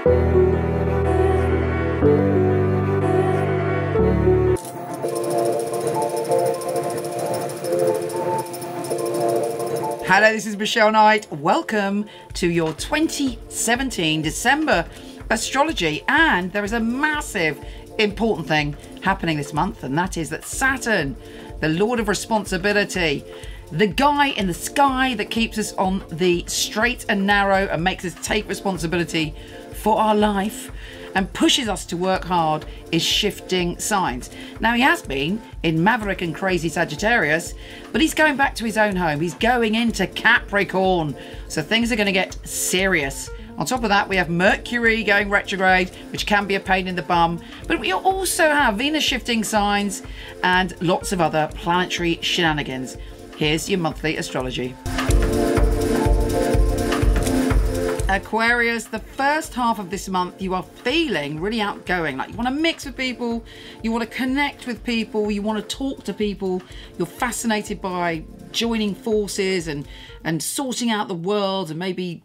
Hello, this is Michele Knight. Welcome to your 2017 December astrology. And there is a massive important thing happening this month, and that is that Saturn, the Lord of Responsibility, the guy in the sky that keeps us on the straight and narrow and makes us take responsibility for our life and pushes us to work hard, is shifting signs. Now, he has been in maverick and crazy Sagittarius, but he's going back to his own home. He's going into Capricorn. So things are going to get serious. On top of that, we have Mercury going retrograde, which can be a pain in the bum. But we also have Venus shifting signs and lots of other planetary shenanigans. Here's your monthly astrology. Aquarius, the first half of this month, you are feeling really outgoing. Like you want to mix with people, you want to connect with people, you want to talk to people. You're fascinated by joining forces and sorting out the world and maybe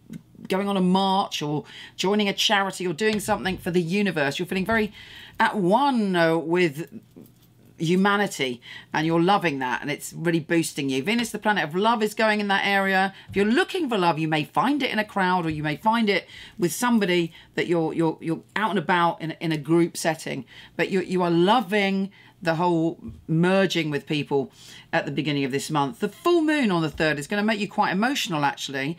going on a march or joining a charity or doing something for the universe. You're feeling very at one with humanity and you're loving that, and it's really boosting you. Venus, the planet of love, is going in that area. If you're looking for love, you may find it in a crowd, or you may find it with somebody that you're out and about in a group setting, but you are loving the whole merging with people at the beginning of this month. The full moon on the 3rd is going to make you quite emotional, actually.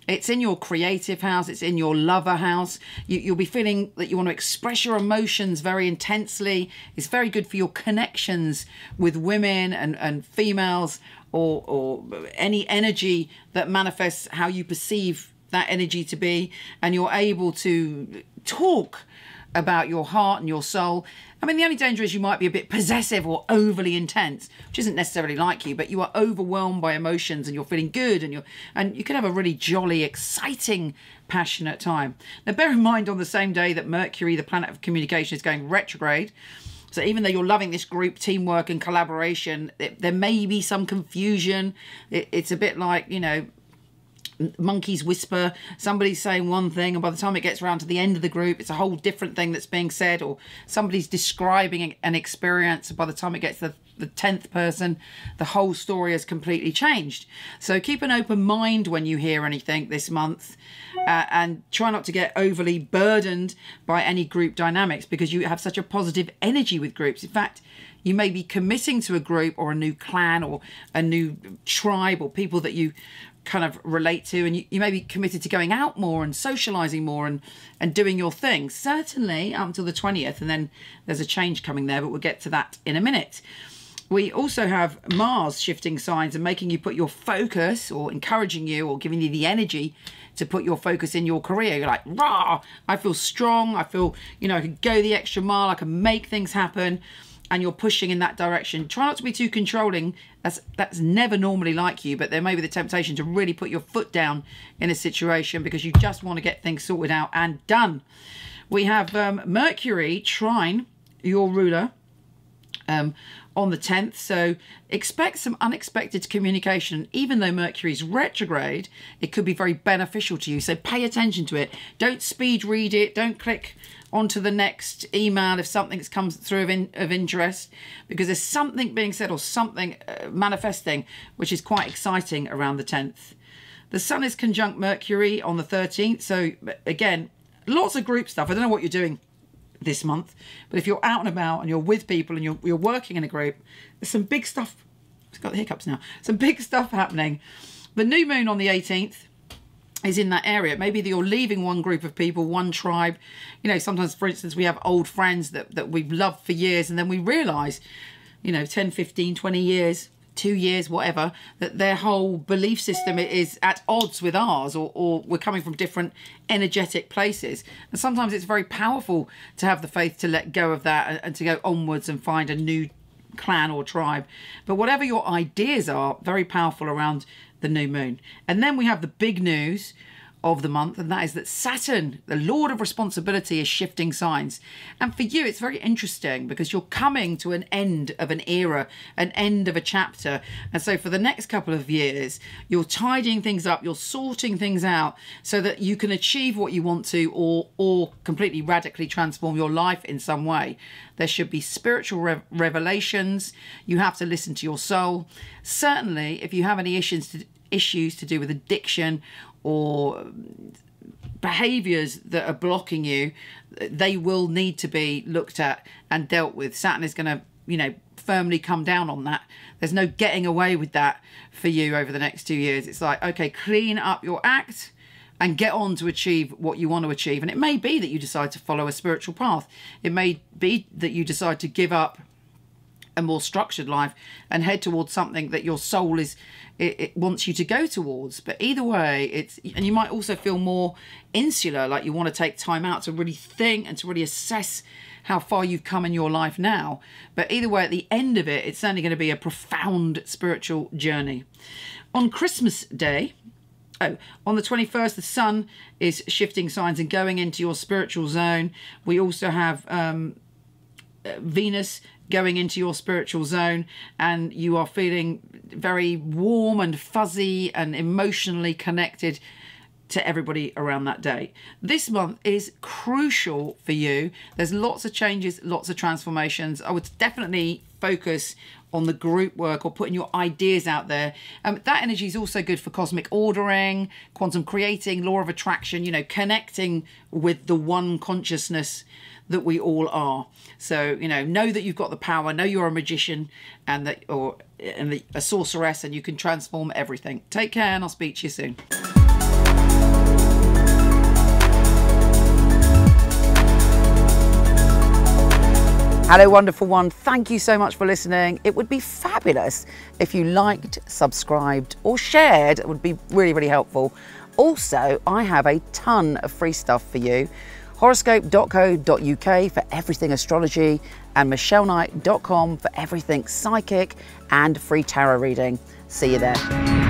It's in your creative house. It's in your lover house. You'll be feeling that you want to express your emotions very intensely. It's very good for your connections with women and females, or any energy that manifests how you perceive that energy to be. And you're able to talk about your heart and your soul. I mean, the only danger is you might be a bit possessive or overly intense, which isn't necessarily like you, but you are overwhelmed by emotions and you're feeling good, and you can have a really jolly, exciting, passionate time. Now, bear in mind, on the same day that Mercury, the planet of communication, is going retrograde, so even though you're loving this group teamwork and collaboration, there may be some confusion. It's a bit like, you know, monkeys whisper. Somebody's saying one thing, and by the time it gets around to the end of the group, it's a whole different thing that's being said, or somebody's describing an experience, and by the time it gets to the 10th person, the whole story has completely changed. So keep an open mind when you hear anything this month, and try not to get overly burdened by any group dynamics, because you have such a positive energy with groups. In fact, you may be committing to a group or a new clan or a new tribe or people that you kind of relate to, and you may be committed to going out more and socializing more and doing your thing, certainly up until the 20th, and then there's a change coming there, but we'll get to that in a minute. We also have Mars shifting signs and making you put your focus, or encouraging you, or giving you the energy to put your focus in your career. You're like, rah, I feel strong, I feel, you know, I can go the extra mile, I can make things happen. And you're pushing in that direction. Try not to be too controlling. That's never normally like you, but there may be the temptation to really put your foot down in a situation because you just want to get things sorted out and done. We have Mercury trine your ruler on the 10th, so expect some unexpected communication. Even though Mercury's retrograde, it could be very beneficial to you, so pay attention to it. Don't speed read it, don't click onto the next email if something comes through of interest, because there's something being said or something manifesting which is quite exciting around the 10th. The Sun is conjunct Mercury on the 13th, so again, lots of group stuff. I don't know what you're doing this month, but if you're out and about and you're with people and you're working in a group, there's some big stuff. I've got the hiccups now. Some big stuff happening. The new moon on the 18th is in that area. Maybe that you're leaving one group of people, one tribe. You know, sometimes, for instance, we have old friends that we've loved for years, and then we realise, you know, 10, 15, 20 years, 2 years, whatever, that their whole belief system is at odds with ours, or we're coming from different energetic places. And sometimes it's very powerful to have the faith to let go of that and to go onwards and find a new clan or tribe. But whatever your ideas are, very powerful around the new moon. And then we have the big news of the month, and that is that Saturn, the Lord of responsibility, is shifting signs. And for you, it's very interesting because you're coming to an end of an era, an end of a chapter. And so for the next couple of years, you're tidying things up, you're sorting things out so that you can achieve what you want to, or completely radically transform your life in some way. There should be spiritual revelations. You have to listen to your soul. Certainly, if you have any issues to do with addiction or behaviors that are blocking you, they will need to be looked at and dealt with. Saturn is going to, you know, firmly come down on that. There's no getting away with that for you over the next 2 years. It's like, okay, clean up your act and get on to achieve what you want to achieve. And it may be that you decide to follow a spiritual path. It may be that you decide to give up a more structured life and head towards something that your soul it wants you to go towards. But either way, and you might also feel more insular, like you want to take time out to really think and to really assess how far you've come in your life now. But either way, at the end of it, it's certainly going to be a profound spiritual journey. On Christmas Day, on the 21st, the sun is shifting signs and going into your spiritual zone. We also have Venus going into your spiritual zone, and you are feeling very warm and fuzzy and emotionally connected to everybody around that day. This month is crucial for you. There's lots of changes, lots of transformations. I would definitely focus on the group work or putting your ideas out there. That energy is also good for cosmic ordering, quantum creating, law of attraction, you know, connecting with the one consciousness that we all are. So, you know that you've got the power, know you're a magician and a sorceress, and you can transform everything. Take care, and I'll speak to you soon. Hello, wonderful one. Thank you so much for listening. It would be fabulous if you liked, subscribed, or shared. It would be really, really helpful. Also, I have a ton of free stuff for you. Horoscope.co.uk for everything astrology, and MichelleKnight.com for everything psychic and free tarot reading. See you there.